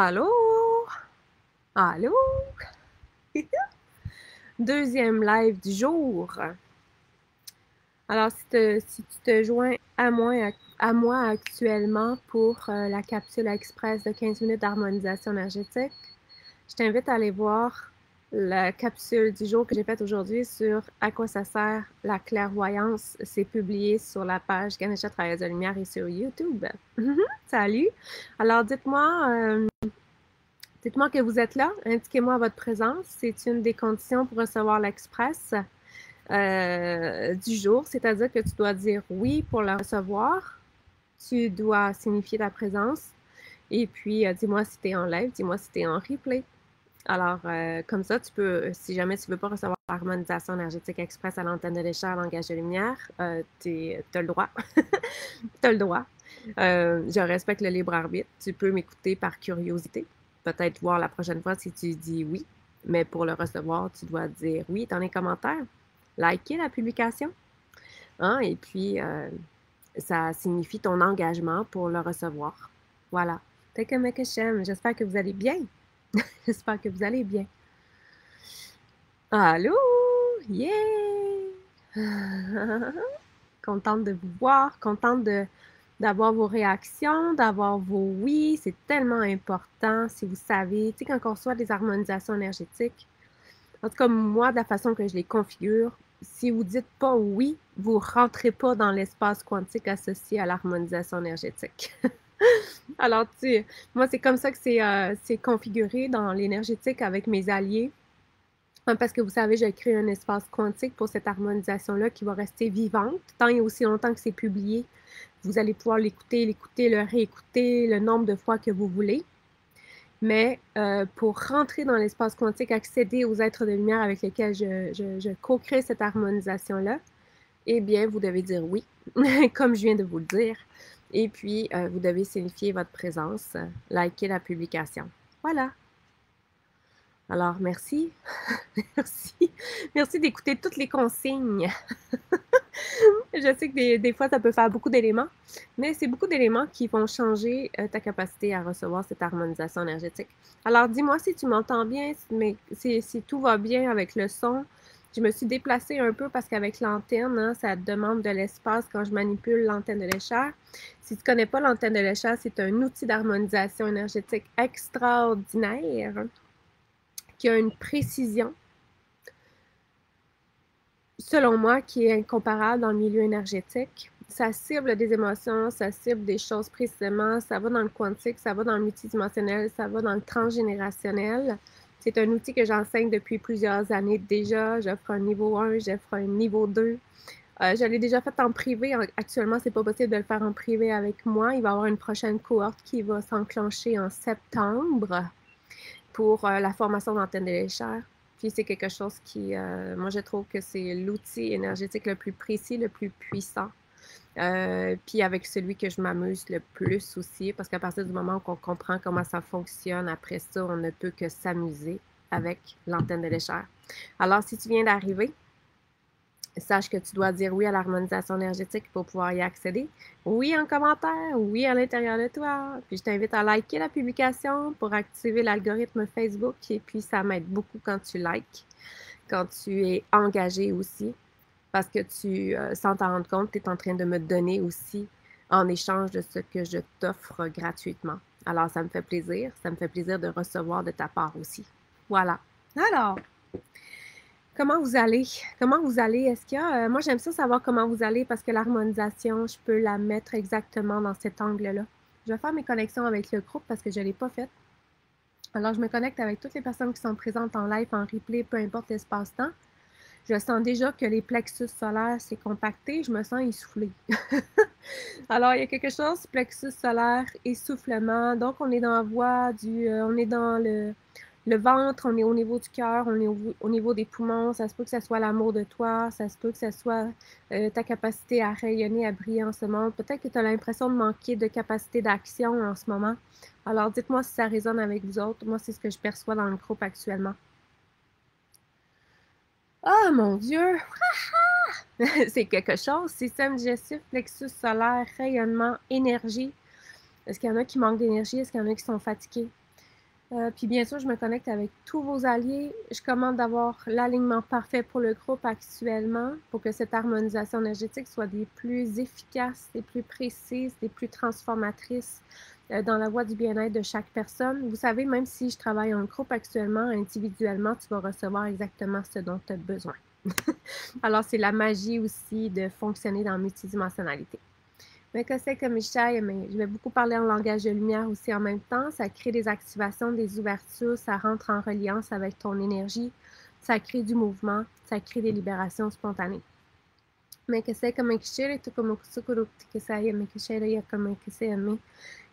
Allô? Allô? Deuxième live du jour. Alors, si tu te joins à moi actuellement pour la capsule express de 15 minutes d'harmonisation énergétique, je t'invite à aller voir la capsule du jour que j'ai faite aujourd'hui sur à quoi ça sert la clairvoyance. C'est publié sur la page Ganesha Travailleuse de Lumière et sur YouTube. Salut! Alors, dites-moi que vous êtes là, indiquez-moi votre présence. C'est une des conditions pour recevoir l'express du jour, c'est-à-dire que tu dois dire oui pour le recevoir. Tu dois signifier ta présence. Et puis, dis-moi si tu es en live, dis-moi si tu es en replay. Alors, comme ça, tu peux, si jamais tu ne veux pas recevoir l'harmonisation énergétique express à l'antenne de l'échelle, langage de lumière, tu as le droit. Tu as le droit. Je respecte le libre arbitre. Tu peux m'écouter par curiosité. Peut-être voir la prochaine fois si tu dis oui. Mais pour le recevoir, tu dois dire oui dans les commentaires. Liker la publication. Hein? Et puis, ça signifie ton engagement pour le recevoir. Voilà. Take a make a shame. J'espère que vous allez bien. J'espère que vous allez bien. Allô? Yeah! Contente de vous voir, contente d'avoir vos réactions, d'avoir vos oui. C'est tellement important, si vous savez. Tu sais, quand on reçoit des harmonisations énergétiques, en tout cas, moi, de la façon que je les configure, si vous dites pas oui, vous ne rentrez pas dans l'espace quantique associé à l'harmonisation énergétique. Alors, tu sais, moi, c'est comme ça que c'est configuré dans l'énergétique avec mes alliés. Parce que vous savez, j'ai créé un espace quantique pour cette harmonisation-là qui va rester vivante tant et aussi longtemps que c'est publié. Vous allez pouvoir l'écouter, le réécouter le nombre de fois que vous voulez. Mais pour rentrer dans l'espace quantique, accéder aux êtres de lumière avec lesquels je co-crée cette harmonisation-là, eh bien, vous devez dire oui, comme je viens de vous le dire. Et puis, vous devez signifier votre présence, liker la publication. Voilà. Alors, merci. Merci. Merci d'écouter toutes les consignes. Je sais que des fois, ça peut faire beaucoup d'éléments, mais c'est beaucoup d'éléments qui vont changer ta capacité à recevoir cette harmonisation énergétique. Alors, dis-moi si tu m'entends bien, si tout va bien avec le son. Je me suis déplacée un peu parce qu'avec l'antenne, hein, ça demande de l'espace quand je manipule l'antenne de l'échelle. Si tu ne connais pas l'antenne de l'échelle, c'est un outil d'harmonisation énergétique extraordinaire qui a une précision, selon moi, qui est incomparable dans le milieu énergétique. Ça cible des émotions, ça cible des choses précisément, ça va dans le quantique, ça va dans le multidimensionnel, ça va dans le transgénérationnel. C'est un outil que j'enseigne depuis plusieurs années déjà. J'offre un niveau 1, j'offre un niveau 2. Je l'ai déjà fait en privé. Actuellement, c'est pas possible de le faire en privé avec moi. Il va y avoir une prochaine cohorte qui va s'enclencher en septembre pour la formation d'antenne de l'échelle. Puis c'est quelque chose qui, moi je trouve que c'est l'outil énergétique le plus précis, le plus puissant. Puis avec celui que je m'amuse le plus aussi, parce qu'à partir du moment où on comprend comment ça fonctionne, après ça, on ne peut que s'amuser avec l'antenne de l'échelle. Alors, si tu viens d'arriver, sache que tu dois dire oui à l'harmonisation énergétique pour pouvoir y accéder. Oui en commentaire, oui à l'intérieur de toi. Puis je t'invite à liker la publication pour activer l'algorithme Facebook. Et puis ça m'aide beaucoup quand tu likes, quand tu es engagé aussi, parce que tu, sans t'en rendre compte, tu es en train de me donner aussi en échange de ce que je t'offre gratuitement. Alors ça me fait plaisir de recevoir de ta part aussi. Voilà. Alors, comment vous allez? Comment vous allez? Est-ce qu'il y a... moi, j'aime ça savoir comment vous allez parce que l'harmonisation, je peux la mettre exactement dans cet angle-là. Je vais faire mes connexions avec le groupe parce que je ne l'ai pas fait. Alors, je me connecte avec toutes les personnes qui sont présentes en live, en replay, peu importe l'espace-temps. Je sens déjà que les plexus solaires s'est compacté. Je me sens essoufflée. Alors, il y a quelque chose, plexus solaire, essoufflement. Donc, on est dans la voie on est dans le ventre, on est au niveau du cœur, on est au niveau des poumons. Ça se peut que ce soit l'amour de toi, ça se peut que ce soit ta capacité à rayonner, à briller en ce monde. Peut-être que tu as l'impression de manquer de capacité d'action en ce moment. Alors, dites-moi si ça résonne avec vous autres. Moi, c'est ce que je perçois dans le groupe actuellement. Oh mon Dieu! C'est quelque chose. Système digestif, plexus solaire, rayonnement, énergie. Est-ce qu'il y en a qui manquent d'énergie? Est-ce qu'il y en a qui sont fatigués? Puis bien sûr, je me connecte avec tous vos alliés. Je commande d'avoir l'alignement parfait pour le groupe actuellement pour que cette harmonisation énergétique soit des plus efficaces, des plus précises, des plus transformatrices dans la voie du bien-être de chaque personne. Vous savez, même si je travaille en groupe actuellement, individuellement, tu vas recevoir exactement ce dont tu as besoin. Alors, c'est la magie aussi de fonctionner dans la multidimensionnalité. Mais que c'est comme mais je vais beaucoup parler en langage de lumière aussi en même temps. Ça crée des activations, des ouvertures, ça rentre en reliance avec ton énergie, ça crée du mouvement, ça crée des libérations spontanées. Mais que c'est comme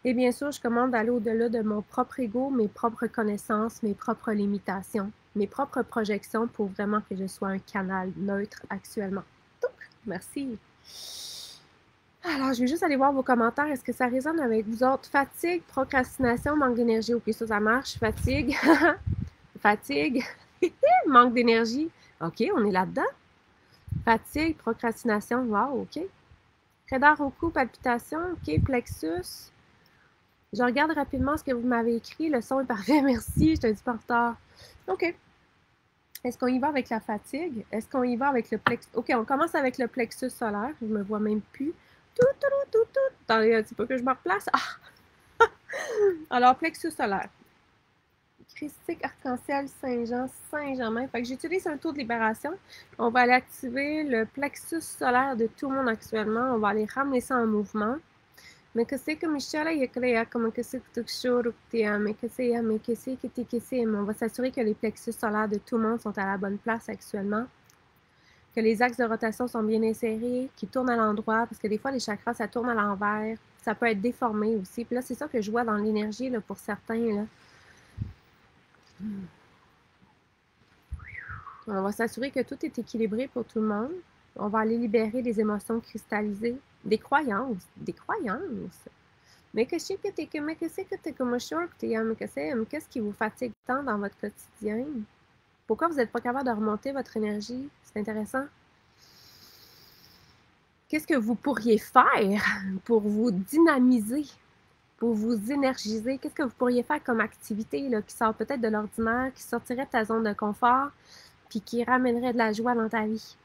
et bien sûr, je commande d'aller au-delà de mon propre ego, mes propres connaissances, mes propres limitations, mes propres projections pour vraiment que je sois un canal neutre actuellement. Donc, merci. Alors, je vais juste aller voir vos commentaires. Est-ce que ça résonne avec vous autres? Fatigue, procrastination, manque d'énergie. OK, ça marche. Fatigue. Fatigue. Manque d'énergie. OK, on est là-dedans. Fatigue, procrastination. Wow, OK. Raideur au cou, palpitation. OK, plexus. Je regarde rapidement ce que vous m'avez écrit. Le son est parfait. Merci. Je te dis pas en retard. OK. Est-ce qu'on y va avec la fatigue? Est-ce qu'on y va avec le plexus? OK, on commence avec le plexus solaire. Je me vois même plus. Tout. Attendez un petit peu que je me replace. Ah! Alors, plexus solaire. Christique, arc-en-ciel, Saint-Jean, Saint-Germain. Fait que j'utilise un tour de libération. On va aller activer le plexus solaire de tout le monde actuellement. On va aller ramener ça en mouvement. Mais que c'est comme comme que c'est on va s'assurer que les plexus solaires de tout le monde sont à la bonne place actuellement. Que les axes de rotation sont bien insérés, qu'ils tournent à l'endroit, parce que des fois, les chakras, ça tourne à l'envers. Ça peut être déformé aussi. Puis là, c'est ça que je vois dans l'énergie pour certains. Là. On va s'assurer que tout est équilibré pour tout le monde. On va aller libérer des émotions cristallisées, des croyances. Mais qu'est-ce qui vous fatigue tant dans votre quotidien? Pourquoi vous n'êtes pas capable de remonter votre énergie? C'est intéressant. Qu'est-ce que vous pourriez faire pour vous dynamiser, pour vous énergiser? Qu'est-ce que vous pourriez faire comme activité là, qui sort peut-être de l'ordinaire, qui sortirait de ta zone de confort, puis qui ramènerait de la joie dans ta vie?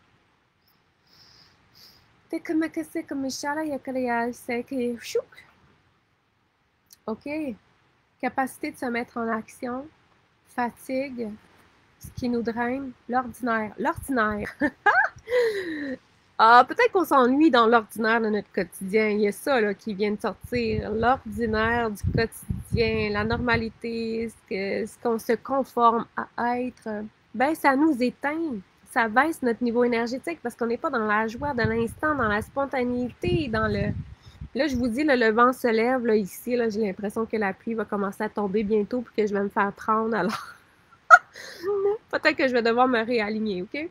OK. Capacité de se mettre en action, fatigue, ce qui nous draine, l'ordinaire. L'ordinaire. Ah, peut-être qu'on s'ennuie dans l'ordinaire de notre quotidien. Il y a ça là, qui vient de sortir. L'ordinaire du quotidien, la normalité, ce qu'on se conforme à être. Ben, ça nous éteint. Ça baisse notre niveau énergétique parce qu'on n'est pas dans la joie de l'instant, dans la spontanéité, dans le... Là, je vous dis, là, le vent se lève là, ici. Là, j'ai l'impression que la pluie va commencer à tomber bientôt pour que je vais me faire prendre. Alors, peut-être que je vais devoir me réaligner, OK?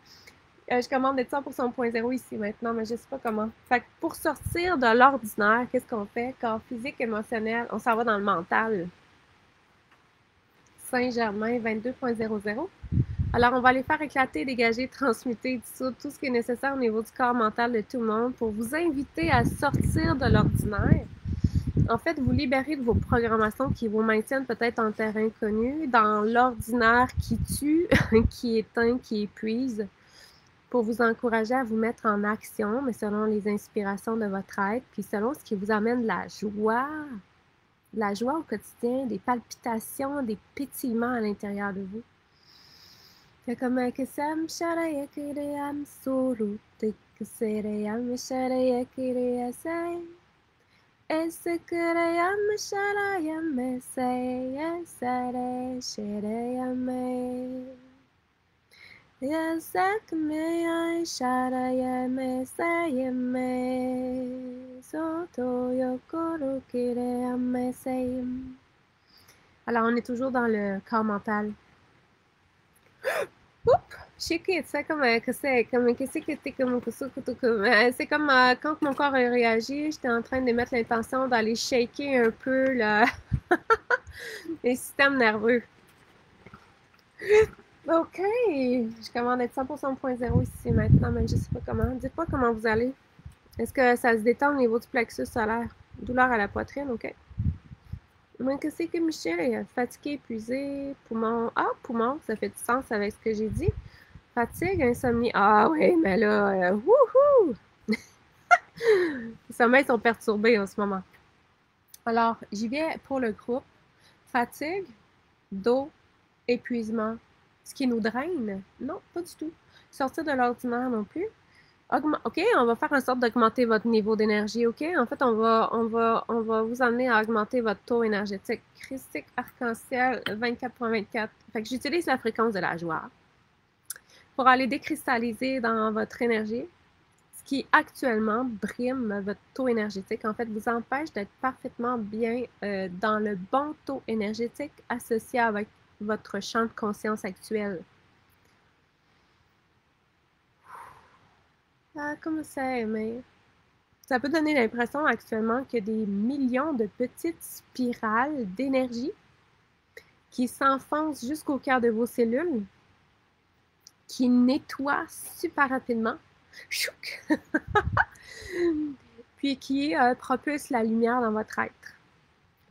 Je commande d'être 100% 0 ici maintenant, mais je ne sais pas comment. Fait que pour sortir de l'ordinaire, qu'est-ce qu'on fait? Corps physique, émotionnel, on s'en va dans le mental. Saint-Germain 22.00. Alors, on va aller faire éclater, dégager, transmuter, dissoudre tout ce qui est nécessaire au niveau du corps mental de tout le monde pour vous inviter à sortir de l'ordinaire. En fait, vous libérer de vos programmations qui vous maintiennent peut-être en terrain connu, dans l'ordinaire qui tue, qui éteint, qui épuise, pour vous encourager à vous mettre en action, mais selon les inspirations de votre être, puis selon ce qui vous amène de la joie au quotidien, des palpitations, des pétillements à l'intérieur de vous. Alors, on est toujours dans le corps mental. C'est comme quand mon corps a réagi, j'étais en train de mettre l'intention d'aller shaker un peu les systèmes nerveux. OK, je commande être 100% 0 ici maintenant, mais je ne sais pas comment. Dites-moi comment vous allez. Est-ce que ça se détend au niveau du plexus solaire? Douleur à la poitrine, OK. Moi, qu'est-ce que Michel? Fatigué, épuisé, poumon. Ah, poumon, ça fait du sens avec ce que j'ai dit. Fatigue, insomnie. Ah oui, mais là, wouhou! Les sommeils sont perturbés en ce moment. Alors, j'y vais pour le groupe. Fatigue, dos, épuisement. Ce qui nous draine? Non, pas du tout. Sortir de l'ordinaire non plus. OK, on va faire en sorte d'augmenter votre niveau d'énergie, OK? En fait, on va vous amener à augmenter votre taux énergétique. Christique arc-en-ciel 24.24. Fait que j'utilise la fréquence de la joie pour aller décristalliser dans votre énergie ce qui actuellement brime votre taux énergétique. En fait, vous empêche d'être parfaitement bien dans le bon taux énergétique associé avec votre champ de conscience actuel. Ah, comme ça, mais ça peut donner l'impression actuellement qu'il y a des millions de petites spirales d'énergie qui s'enfoncent jusqu'au cœur de vos cellules, qui nettoient super rapidement, chouc, puis qui propulsent la lumière dans votre être,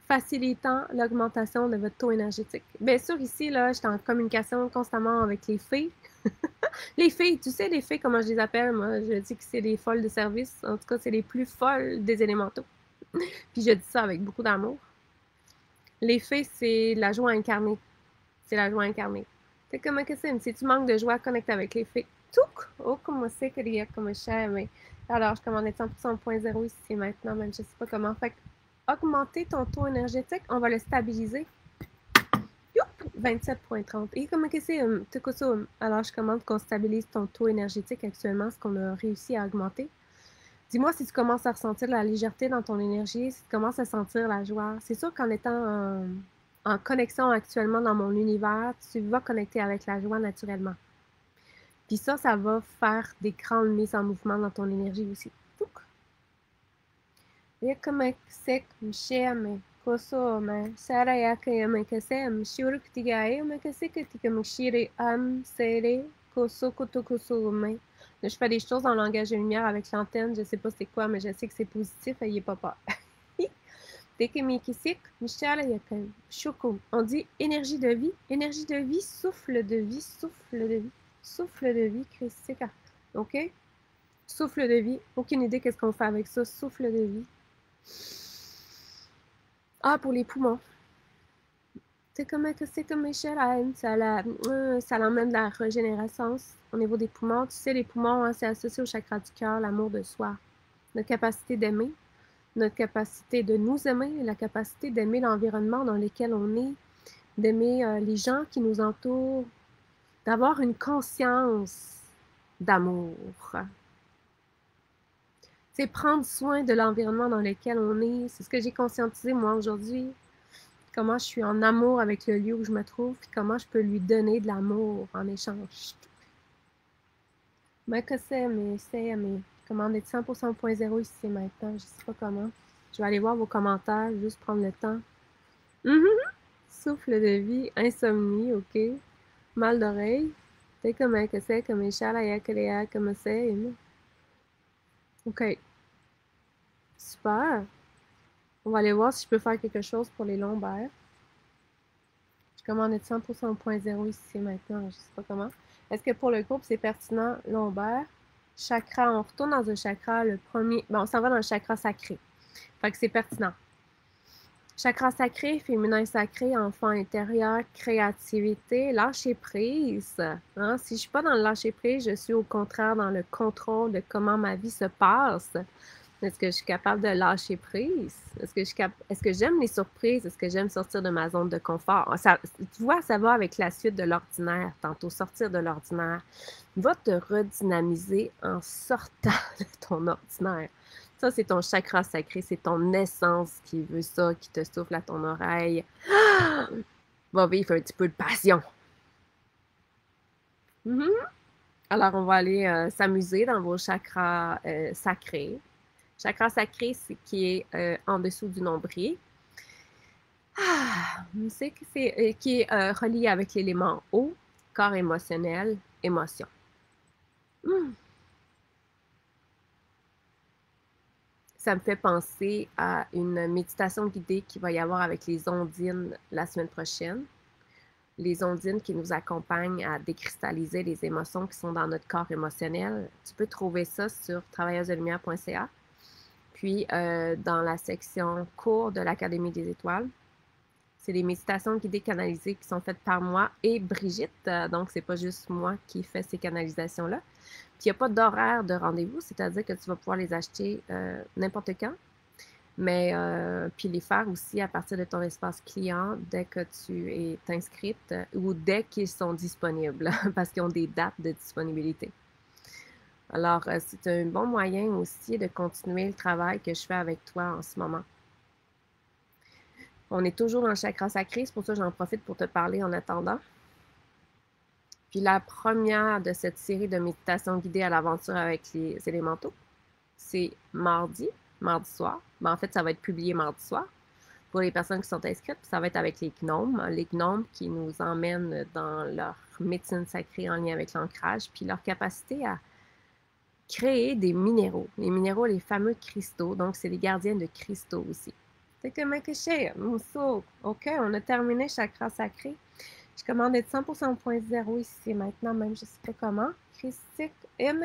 facilitant l'augmentation de votre taux énergétique. Bien sûr, ici, là, je suis en communication constamment avec les fées. Les filles, tu sais, les filles, comment je les appelle, moi, je dis que c'est les folles de service. En tout cas, c'est les plus folles des élémentaux. Puis je dis ça avec beaucoup d'amour. Les fées, c'est la joie incarnée. C'est la joie incarnée. C'est comme que c'est, si tu manques de joie, connecte avec les fées. Touk! Oh, comment c'est qu'il y a comme cher, mais... Alors, je commande 100% 0.0 ici maintenant, même je sais pas comment. Fait que, augmenter ton taux énergétique, on va le stabiliser. 27.30. Et comment que c'est, ça? Alors, je commande qu'on stabilise ton taux énergétique actuellement, ce qu'on a réussi à augmenter. Dis-moi si tu commences à ressentir de la légèreté dans ton énergie, si tu commences à sentir la joie. C'est sûr qu'en étant en connexion actuellement dans mon univers, tu vas connecter avec la joie naturellement. Puis ça va faire des grandes mises en mouvement dans ton énergie aussi. Et comme c'est mais koso mais sara ya que me que c'est mshuru ktigae me que c'est que tika mshiri sere koso koto koso mais je fais des choses en langage de lumière avec l'antenne, je sais pas c'est quoi, mais je sais que c'est positif, ayez pas peur. Dès que mikisik, mishara ya que shoko. On dit énergie de vie, souffle de vie, souffle de vie, souffle de vie, Christique. OK? Souffle de vie. Aucune idée qu'est-ce qu'on fait avec ça. Souffle de vie. Ah, pour les poumons. C'est comme ça l'emmène de la régénération au niveau des poumons. Tu sais, les poumons, hein, c'est associé au chakra du cœur, l'amour de soi. Notre capacité d'aimer, notre capacité de nous aimer, la capacité d'aimer l'environnement dans lequel on est, d'aimer les gens qui nous entourent, d'avoir une conscience d'amour. C'est prendre soin de l'environnement dans lequel on est. C'est ce que j'ai conscientisé moi aujourd'hui. Comment je suis en amour avec le lieu où je me trouve, puis comment je peux lui donner de l'amour en échange. Mais que mais comment être 100% 0.0 ici maintenant, je sais pas comment. Je vais aller voir vos commentaires, juste prendre le temps. Souffle de vie, insomnie, ok. Mal d'oreille. C'est comment que c'est, comme comme c'est. Ok. Super. On va aller voir si je peux faire quelque chose pour les lombaires. Je commande 100% 0.0 ici maintenant, je sais pas comment. Est-ce que pour le groupe, c'est pertinent lombaire? Chakra, on retourne dans un chakra, le premier. Bon, on s'en va dans le chakra sacré. Fait que c'est pertinent. Chakra sacré, féminin sacré, enfant intérieur, créativité, lâcher prise. Hein? Si je ne suis pas dans le lâcher prise, je suis au contraire dans le contrôle de comment ma vie se passe. Est-ce que je suis capable de lâcher prise? Est-ce que j'aime les surprises? Est-ce que j'aime sortir de ma zone de confort? Ça, tu vois, ça va avec la suite de l'ordinaire. Tantôt, sortir de l'ordinaire va te redynamiser en sortant de ton ordinaire. Ça, c'est ton chakra sacré, c'est ton essence qui veut ça, qui te souffle à ton oreille. Va vivre un petit peu de passion. Alors, on va aller s'amuser dans vos chakras sacrés. Chakra sacré, c'est qui est en dessous du nombril. C'est qui est relié avec l'élément eau, corps émotionnel, émotion. ça me fait penser à une méditation guidée qu'il va y avoir avec les ondines la semaine prochaine. Les ondines qui nous accompagnent à décristalliser les émotions qui sont dans notre corps émotionnel. Tu peux trouver ça sur travailleusedelumière.ca. Puis, dans la section cours de l'Académie des étoiles, c'est des méditations guidées canalisées qui sont faites par moi et Brigitte. Donc, c'est pas juste moi qui fais ces canalisations-là. Puis, il n'y a pas d'horaire de rendez-vous, c'est-à-dire que tu vas pouvoir les acheter n'importe quand. Mais puis les faire aussi à partir de ton espace client dès que tu es inscrite ou dès qu'ils sont disponibles, parce qu'ils ont des dates de disponibilité. Alors, c'est un bon moyen aussi de continuer le travail que je fais avec toi en ce moment. On est toujours dans le chakra sacré, c'est pour ça que j'en profite pour te parler en attendant. Puis la première de cette série de méditations guidées à l'aventure avec les élémentaux, c'est mardi soir. Ben, en fait, ça va être publié mardi soir pour les personnes qui sont inscrites. Ça va être avec les gnomes qui nous emmènent dans leur médecine sacrée en lien avec l'ancrage, puis leur capacité à créer des minéraux. Les minéraux, les fameux cristaux, donc c'est les gardiens de cristaux aussi. C'est comme un cachet, OK, on a terminé chakra sacré. Je commande être 100% 0.0 ici maintenant, même je sais pas comment. Christique, M.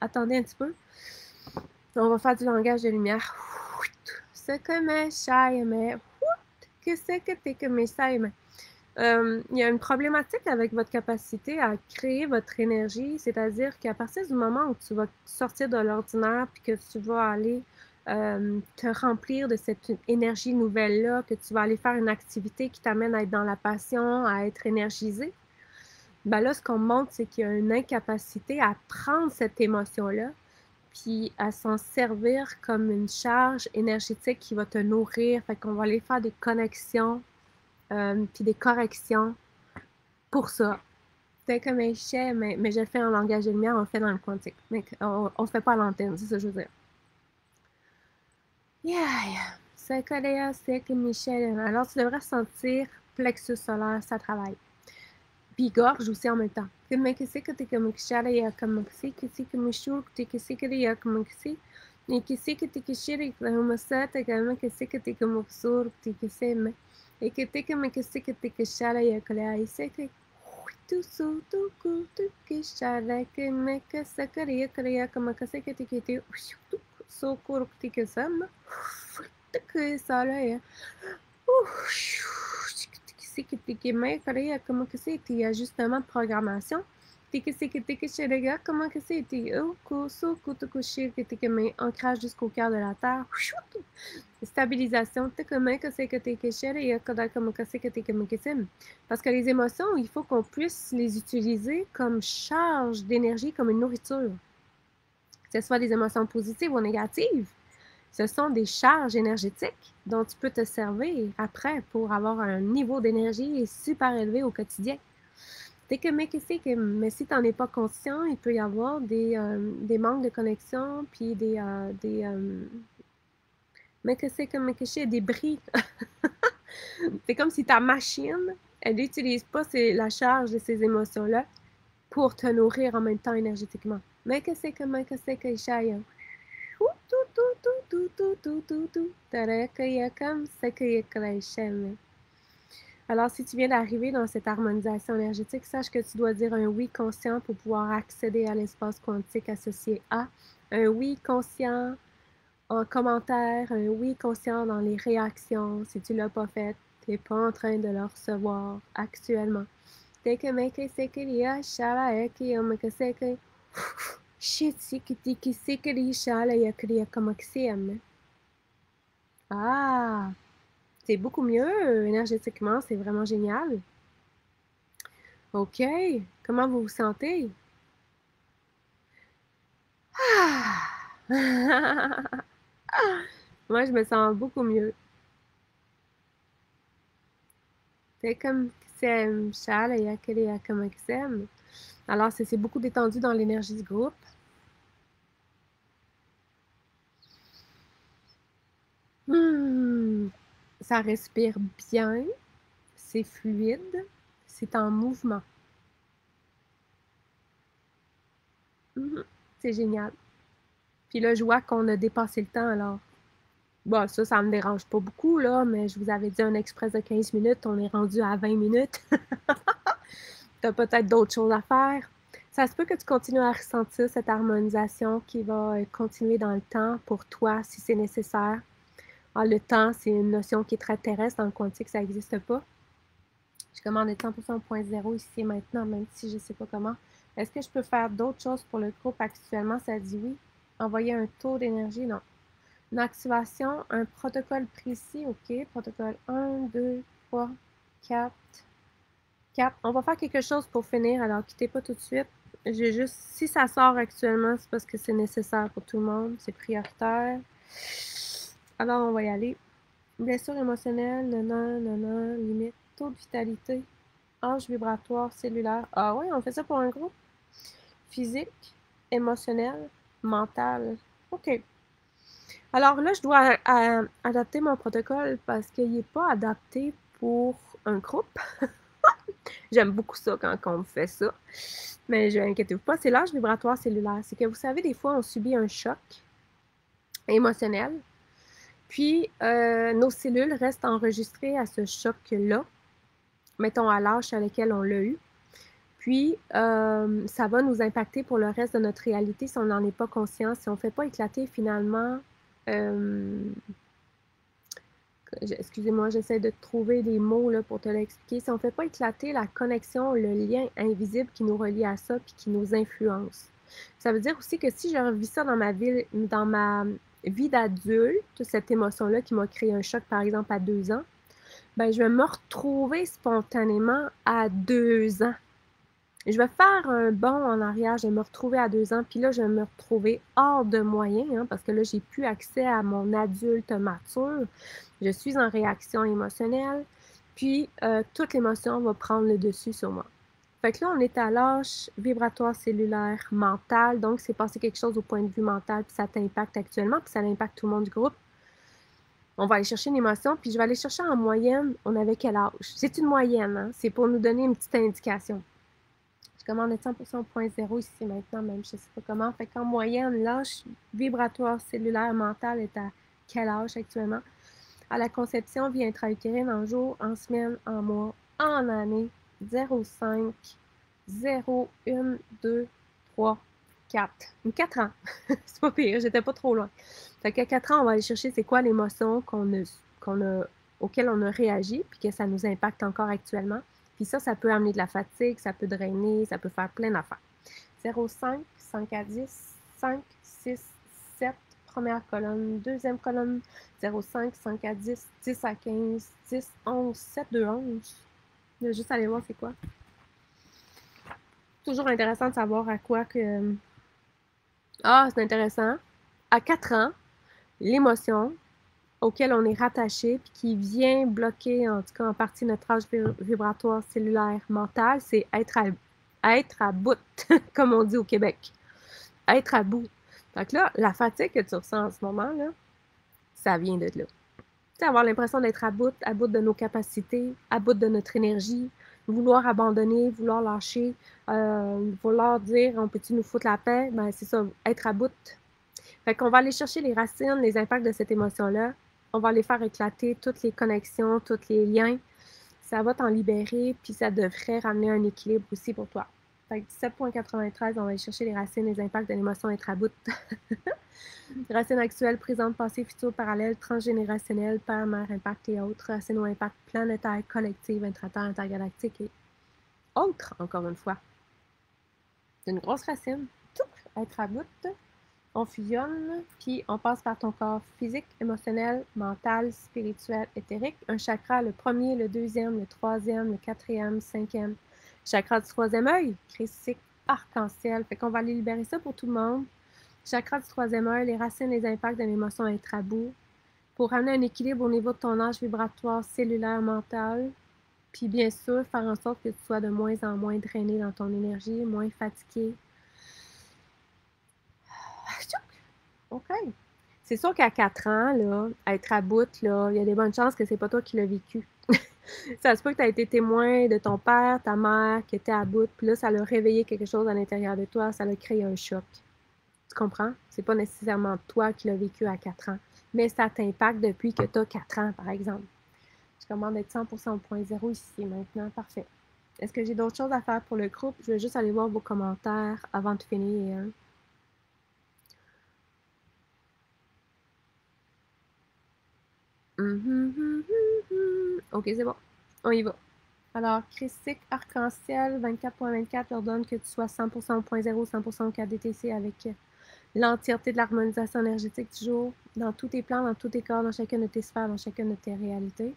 Attendez un petit peu. On va faire du langage de lumière. C'est comme un chat, mais qu'est-ce que t'es comme un chat, mais il y a une problématique avec votre capacité à créer votre énergie, c'est-à-dire qu'à partir du moment où tu vas sortir de l'ordinaire puis que tu vas aller te remplir de cette énergie nouvelle-là, que tu vas aller faire une activité qui t'amène à être dans la passion, à être énergisé, ben là, ce qu'on montre, c'est qu'il y a une incapacité à prendre cette émotion-là puis à s'en servir comme une charge énergétique qui va te nourrir. Fait qu'on va aller faire des connexions puis des corrections pour ça. C'est comme un chien, mais je le fais en langage de lumière, on le fait dans le quantique. Mais on ne fait pas à l'antenne, c'est ça que je veux dire. Yeah! C'est Coléa, c'est que Michel. Alors, tu devrais sentir plexus solaire, ça travaille. Puis gorge aussi en même temps. Mais qu'est-ce que tu es comme Kishara, il y a comme qu'est-ce que Michou, qu'est-ce que il y a comme et qu'est-ce que tu es comme ça, t'es comme qu'est-ce que tu es comme sur, tu que c'est, mais et que tu comme qu'est-ce que tu Kishara, il y a que c'est que tout sous tout coup, tout Kishara, que mais que ça que il y a comme qu'est-ce que tu tout so court que ça, mais que ça là, c'est que t'es main comment que c'est tes ajustements de programmation. T'es que c'est que t'es que chez les gars, comment que c'est tes que t'es comme ancrage jusqu'au cœur de la terre. Stabilisation, t'es comment que c'est que t'es que chez les gars, comment que c'est que t'es comme que c'est. Parce que les émotions, il faut qu'on puisse les utiliser comme charge d'énergie, comme une nourriture. Que ce soit des émotions positives ou négatives. Ce sont des charges énergétiques dont tu peux te servir après pour avoir un niveau d'énergie super élevé au quotidien. Mais si tu n'en es pas conscient, il peut y avoir des manques de connexion, puis mais que c'est comme des bris. C'est comme si ta machine, elle n'utilise pas la charge de ces émotions-là pour te nourrir en même temps énergétiquement. Mais que c'est comme que c'est que alors, si tu viens d'arriver dans cette harmonisation énergétique, sache que tu dois dire un oui conscient pour pouvoir accéder à l'espace quantique associé à. Un oui conscient en commentaire, un oui conscient dans les réactions. Si tu ne l'as pas fait, tu n'es pas en train de le recevoir actuellement. Ah, c'est beaucoup mieux énergétiquement, c'est vraiment génial. OK, comment vous vous sentez? Ah! Moi, je me sens beaucoup mieux. C'est comme c'est Charles et Akele comme alors, c'est beaucoup détendu dans l'énergie du groupe. Ça respire bien, c'est fluide, c'est en mouvement. C'est génial. Puis là, je vois qu'on a dépassé le temps, alors bon, ça me dérange pas beaucoup, là, mais je vous avais dit un express de 15 minutes, on est rendu à 20 minutes. Tu as peut-être d'autres choses à faire. Ça se peut que tu continues à ressentir cette harmonisation qui va continuer dans le temps pour toi si c'est nécessaire. Ah, le temps, c'est une notion qui est très terrestre. Dans le quantique, ça n'existe pas. Je commande 100% au point zéro ici et maintenant, même si je ne sais pas comment. Est-ce que je peux faire d'autres choses pour le groupe actuellement? Ça dit oui. Envoyer un taux d'énergie? Non. Une activation, un protocole précis, OK. Protocole 1, 2, 3, 4, 4. On va faire quelque chose pour finir, alors quittez pas tout de suite. J'ai juste, si ça sort actuellement, c'est parce que c'est nécessaire pour tout le monde, c'est prioritaire. Alors, on va y aller. Blessure émotionnelle, non, limite, taux de vitalité, âge vibratoire, cellulaire. Ah ouais, on fait ça pour un groupe? Physique, émotionnel, mental. OK. Alors là, je dois adapter mon protocole parce qu'il n'est pas adapté pour un groupe. J'aime beaucoup ça quand on fait ça. Mais je inquiétez-vous pas, c'est l'âge vibratoire cellulaire. C'est que vous savez, des fois, on subit un choc émotionnel. Puis, nos cellules restent enregistrées à ce choc-là, mettons à l'âge à lequel on l'a eu. Puis, ça va nous impacter pour le reste de notre réalité si on n'en est pas conscient, si on ne fait pas éclater finalement excusez-moi, j'essaie de trouver des mots là, pour te l'expliquer. Si on ne fait pas éclater la connexion, le lien invisible qui nous relie à ça puis qui nous influence. Ça veut dire aussi que si je revis ça dans ma vie d'adulte, cette émotion-là qui m'a créé un choc, par exemple, à 2 ans, ben, je vais me retrouver spontanément à 2 ans. Je vais faire un bond en arrière, je vais me retrouver à 2 ans, puis là, je vais me retrouver hors de moyens, hein, parce que là, j'ai plus accès à mon adulte mature. Je suis en réaction émotionnelle, puis toute l'émotion va prendre le dessus sur moi. Fait que là, on est à l'âge vibratoire cellulaire mental, donc c'est passé quelque chose au point de vue mental, puis ça t'impacte actuellement, puis ça impacte tout le monde du groupe. On va aller chercher une émotion, puis je vais aller chercher en moyenne, on avait quel âge? C'est une moyenne, hein? C'est pour nous donner une petite indication. Je commande 100% au point zéro ici maintenant, même je ne sais pas comment. Fait qu'en moyenne, l'âge vibratoire cellulaire mental est à quel âge actuellement? À la conception, vie intra-utérine en jour, en semaine, en mois, en année, 0,5, 0, 1, 2, 3, 4. 4 ans. C'est pas pire, j'étais pas trop loin. Fait qu'à 4 ans, on va aller chercher c'est quoi l'émotion auquel on a réagi, puis que ça nous impacte encore actuellement. Puis ça peut amener de la fatigue, ça peut drainer, ça peut faire plein d'affaires. 0,5, 5 à 10, 5, 6, 7, première colonne, deuxième colonne, 0,5, 5 à 10, 10 à 15, 10, 11, 7, 2, 11. Je vais juste aller voir c'est quoi. Toujours intéressant de savoir à quoi que... Ah, c'est intéressant. À 4 ans, l'émotion auquel on est rattaché puis qui vient bloquer, en tout cas en partie, notre âge vibratoire cellulaire mental, c'est être à bout, comme on dit au Québec. Être à bout. Donc là, la fatigue que tu ressens en ce moment, là, ça vient de là. Tu sais, avoir l'impression d'être à bout de nos capacités, à bout de notre énergie, vouloir abandonner, vouloir lâcher, vouloir dire on peut-tu nous foutre la paix, ben c'est ça, être à bout. Fait qu'on va aller chercher les racines, les impacts de cette émotion-là. On va les faire éclater, toutes les connexions, tous les liens. Ça va t'en libérer, puis ça devrait ramener un équilibre aussi pour toi. Fait que 17.93, on va aller chercher les racines, les impacts de l'émotion être à bout. Racines actuelles, présentes, passées, futures, parallèles, transgénérationnelles, père, mère, impact et autres. Racines ou impact planétaire, collective, intraterre, intergalactique et autres, encore une fois. C'est une grosse racine. Tout être à bout. On fusionne, puis on passe par ton corps physique, émotionnel, mental, spirituel, éthérique. Un chakra, le premier, le deuxième, le troisième, le quatrième, cinquième. Chakra du troisième œil, christique, arc-en-ciel. Fait qu'on va aller libérer ça pour tout le monde. Chakra du troisième œil, les racines, les impacts de l'émotion être à bout. Pour ramener un équilibre au niveau de ton âge vibratoire, cellulaire, mental. Puis bien sûr, faire en sorte que tu sois de moins en moins drainé dans ton énergie, moins fatigué. OK. C'est sûr qu'à 4 ans, là, être à bout, là, il y a des bonnes chances que c'est pas toi qui l'as vécu. Ça se peut que tu as été témoin de ton père, ta mère, qui était à bout, puis là, ça a réveillé quelque chose à l'intérieur de toi, ça a créé un choc. Tu comprends? C'est pas nécessairement toi qui l'as vécu à 4 ans, mais ça t'impacte depuis que tu as 4 ans, par exemple. Je commande d'être 100% au point zéro ici maintenant. Parfait. Est-ce que j'ai d'autres choses à faire pour le groupe? Je vais juste aller voir vos commentaires avant de finir. Ok, c'est bon. On y va. Alors, Christique Arc-en-Ciel 24.24 leur donne que tu sois 100% au point zéro, 100% au KDTC avec l'entièreté de l'harmonisation énergétique du jour, dans tous tes plans, dans tous tes corps, dans chacune de tes sphères, dans chacune de tes réalités.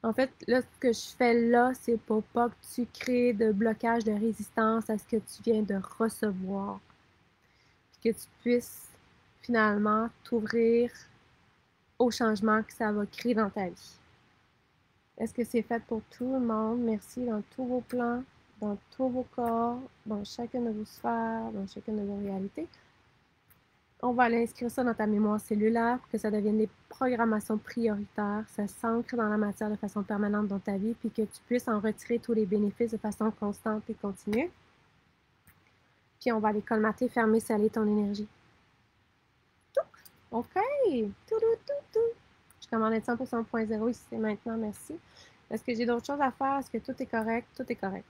En fait, là, ce que je fais là, c'est pour pas que tu crées de blocage, de résistance à ce que tu viens de recevoir. Puis que tu puisses finalement t'ouvrir au changement que ça va créer dans ta vie. Est-ce que c'est fait pour tout le monde? Merci dans tous vos plans, dans tous vos corps, dans chacune de vos sphères, dans chacune de vos réalités. On va aller inscrire ça dans ta mémoire cellulaire pour que ça devienne des programmations prioritaires. Ça s'ancre dans la matière de façon permanente dans ta vie, puis que tu puisses en retirer tous les bénéfices de façon constante et continue. Puis on va aller colmater, fermer, sceller ton énergie. Tout. OK. Tout. Je commande être 100% point zéro ici maintenant, merci. Est-ce que j'ai d'autres choses à faire? Est-ce que tout est correct? Tout est correct.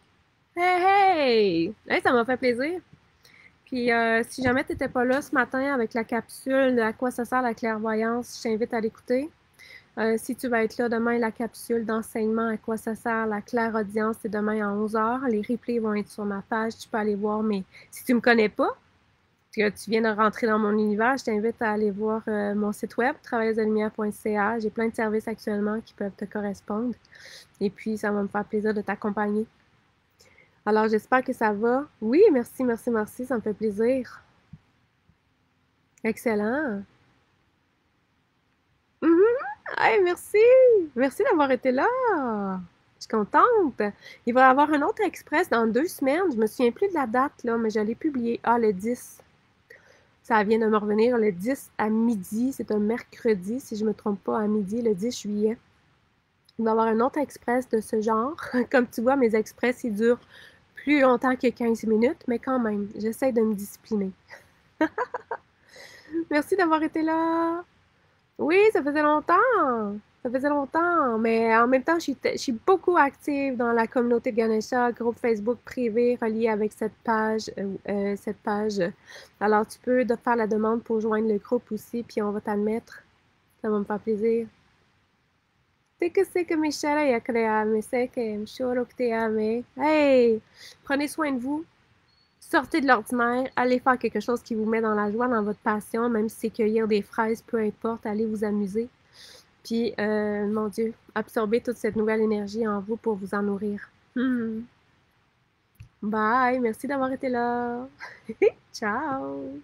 Hey! Hey, ça m'a fait plaisir. Puis si jamais tu n'étais pas là ce matin avec la capsule de à quoi ça sert la clairvoyance, je t'invite à l'écouter. Si tu vas être là demain, la capsule d'enseignement à quoi ça sert la clairaudience, c'est demain à 11h. Les replays vont être sur ma page, tu peux aller voir. Mais si tu ne me connais pas, que tu viens de rentrer dans mon univers, je t'invite à aller voir mon site web, travailleusdelumière.ca. J'ai plein de services actuellement qui peuvent te correspondre. Et puis, ça va me faire plaisir de t'accompagner. Alors, j'espère que ça va. Oui, merci, ça me fait plaisir. Excellent. Hey, merci. Merci d'avoir été là. Je suis contente. Il va y avoir un autre express dans 2 semaines. Je me souviens plus de la date, là, mais je l'ai publié. Ah, le 10. Ça vient de me revenir le 10 à midi. C'est un mercredi, si je ne me trompe pas, à midi, le 10 juillet. Il va y avoir un autre express de ce genre. Comme tu vois, mes express, ils durent plus longtemps que 15 minutes, mais quand même, j'essaie de me discipliner. Merci d'avoir été là. Oui, ça faisait longtemps. Ça faisait longtemps, mais en même temps, je suis beaucoup active dans la communauté de Ganesha, groupe Facebook privé relié avec cette page. Alors, tu peux faire la demande pour joindre le groupe aussi, puis on va t'admettre. Ça va me faire plaisir. Hey! Prenez soin de vous. Sortez de l'ordinaire. Allez faire quelque chose qui vous met dans la joie, dans votre passion, même si c'est cueillir des fraises, peu importe. Allez vous amuser. Puis, mon Dieu, absorbez toute cette nouvelle énergie en vous pour vous en nourrir. Bye! Merci d'avoir été là. Ciao!